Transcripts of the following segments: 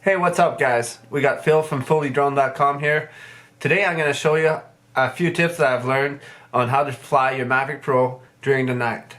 Hey, what's up guys? We got Phil from fullydrone.com here. Today I'm going to show you a few tips that I've learned on how to fly your Mavic Pro during the night.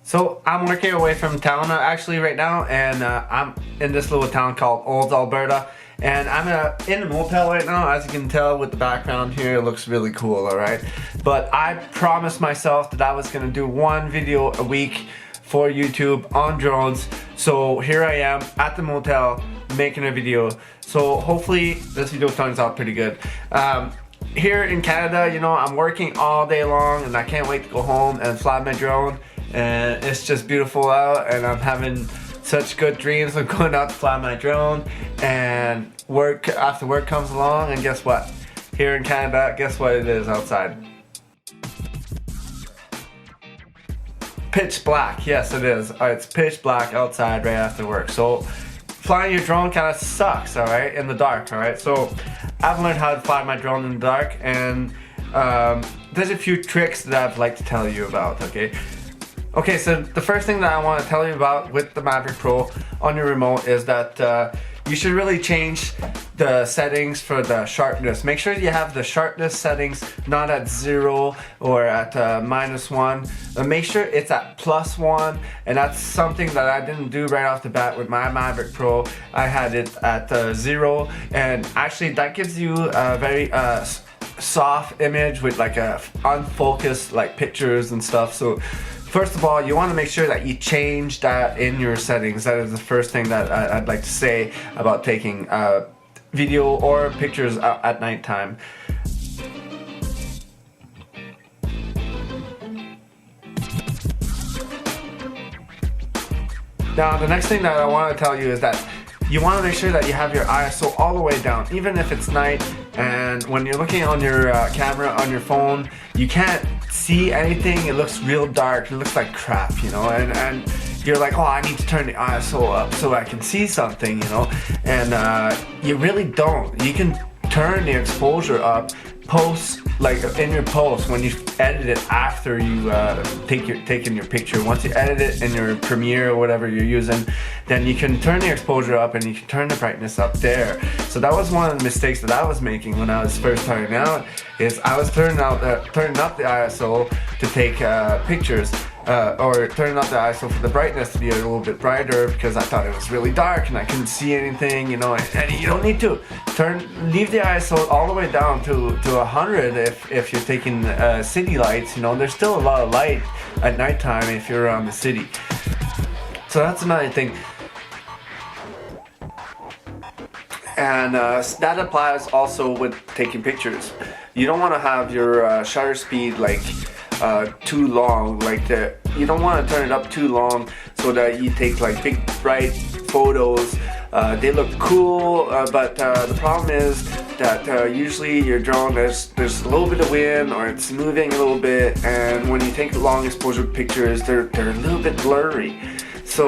So I'm working away from town actually right now, and I'm in this little town called Olds, Alberta, and I'm in a motel right now. As you can tell with the background here, it looks really cool, alright? But I promised myself that I was going to do one video a week for YouTube on drones, so here I am at the motel making a video. So hopefully this video turns out pretty good. Here in Canada, you know, I'm working all day long and I can't wait to go home and fly my drone. And it's just beautiful out, and I'm having such good dreams of going out to fly my drone, and after work comes along, and guess what? Here in Canada, guess what it is outside? Pitch black. Yes, it is. It's pitch black outside right after work. So flying your drone kind of sucks, alright, in the dark, alright? So I've learned how to fly my drone in the dark, and there's a few tricks that I'd like to tell you about, okay? Okay, so the first thing that I want to tell you about with the Mavic Pro on your remote is that you should really change the settings for the sharpness. Make sure you have the sharpness settings not at 0 or at -1. Make sure it's at +1, and that's something that I didn't do right off the bat with my Mavic Pro. I had it at 0, and actually that gives you a very soft image with like a unfocused like pictures and stuff. So first of all, you want to make sure that you change that in your settings. That is the first thing that I'd like to say about taking video or pictures at nighttime. Now, the next thing that I want to tell you is that you want to make sure that you have your ISO all the way down, even if it's night, and when you're looking on your camera on your phone, you can't see anything. It looks real dark, it looks like crap, you know, and you're like, oh, I need to turn the ISO up so I can see something, you know, and you really don't. You can turn the exposure up like in your post when you edit it after you taken your picture. Once you edit it in your Premiere or whatever you're using, then you can turn the exposure up and you can turn the brightness up there. So that was one of the mistakes that I was making when I was first starting out, is I was turning up the ISO to take pictures, or turning up the ISO for the brightness to be a little bit brighter, because I thought it was really dark and I couldn't see anything, you know. And you don't need to leave the ISO all the way down to 100 if you're taking city lights, you know. There's still a lot of light at nighttime if you're around the city. So that's another thing. And that applies also with taking pictures. You don't want to have your shutter speed like too long. Like you don't want to turn it up too long so that you take like big bright photos. They look cool, but the problem is that usually your drone, there's a little bit of wind, or it's moving a little bit, and when you take long exposure pictures, they're a little bit blurry. So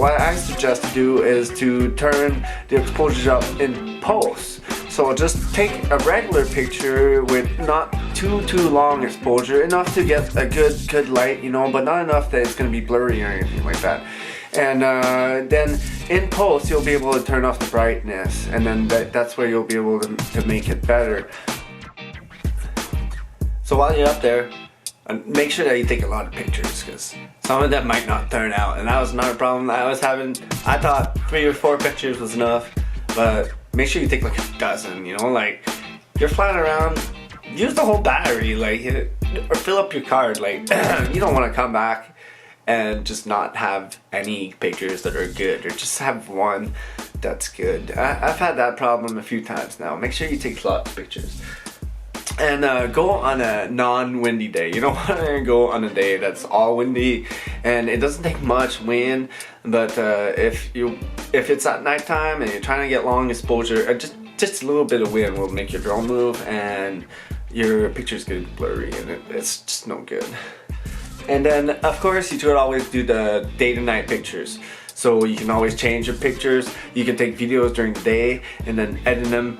what I suggest to do is to turn the exposure up in post. So just take a regular picture with not too long exposure, enough to get a good light, you know, but not enough that it's going to be blurry or anything like that. And then in post you'll be able to turn off the brightness, and then that's where you'll be able to make it better. So while you're up there, make sure that you take a lot of pictures, because some of them might not turn out, and that was another problem I was having. I thought 3 or 4 pictures was enough, but make sure you take like a dozen, you know, like you're flying around, use the whole battery, like, or fill up your card. Like you don't want to come back and just not have any pictures that are good, or just have one that's good. I've had that problem a few times now. Make sure you take lots of pictures. And go on a non-windy day. You don't want to go on a day that's all windy, and it doesn't take much wind, but if it's at nighttime and you're trying to get long exposure, just a little bit of wind will make your drone move, and your pictures get blurry, and it's just no good. And then of course you should always do the day to night pictures. So you can always change your pictures. You can take videos during the day and then edit them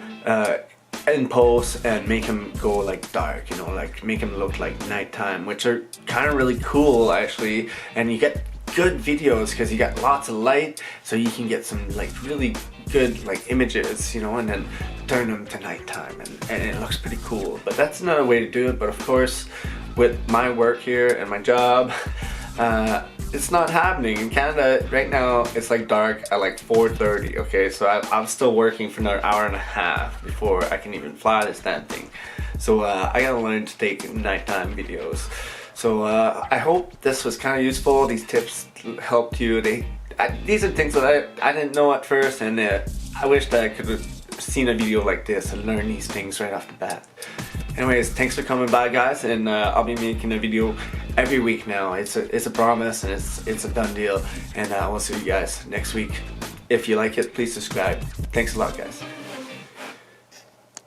in post and make them go like dark, you know, like make them look like nighttime, which are kind of really cool actually. And you get good videos because you got lots of light, so you can get some like really good like images, you know, and then turn them to nighttime, and it looks pretty cool. But that's another way to do it. But of course, with my work here and my job, it's not happening. In Canada right now, it's like dark at like 4:30, okay? So I'm still working for another hour and a half before I can even fly this damn thing. So I gotta learn to take nighttime videos. So I hope this was kind of useful. These tips helped you. These are things that I didn't know at first, and I wish that I could have seen a video like this and learned these things right off the bat. Anyways, thanks for coming by, guys, and I'll be making a video every week now. It's a promise, and it's a done deal. And I will see you guys next week. If you like it, please subscribe. Thanks a lot, guys.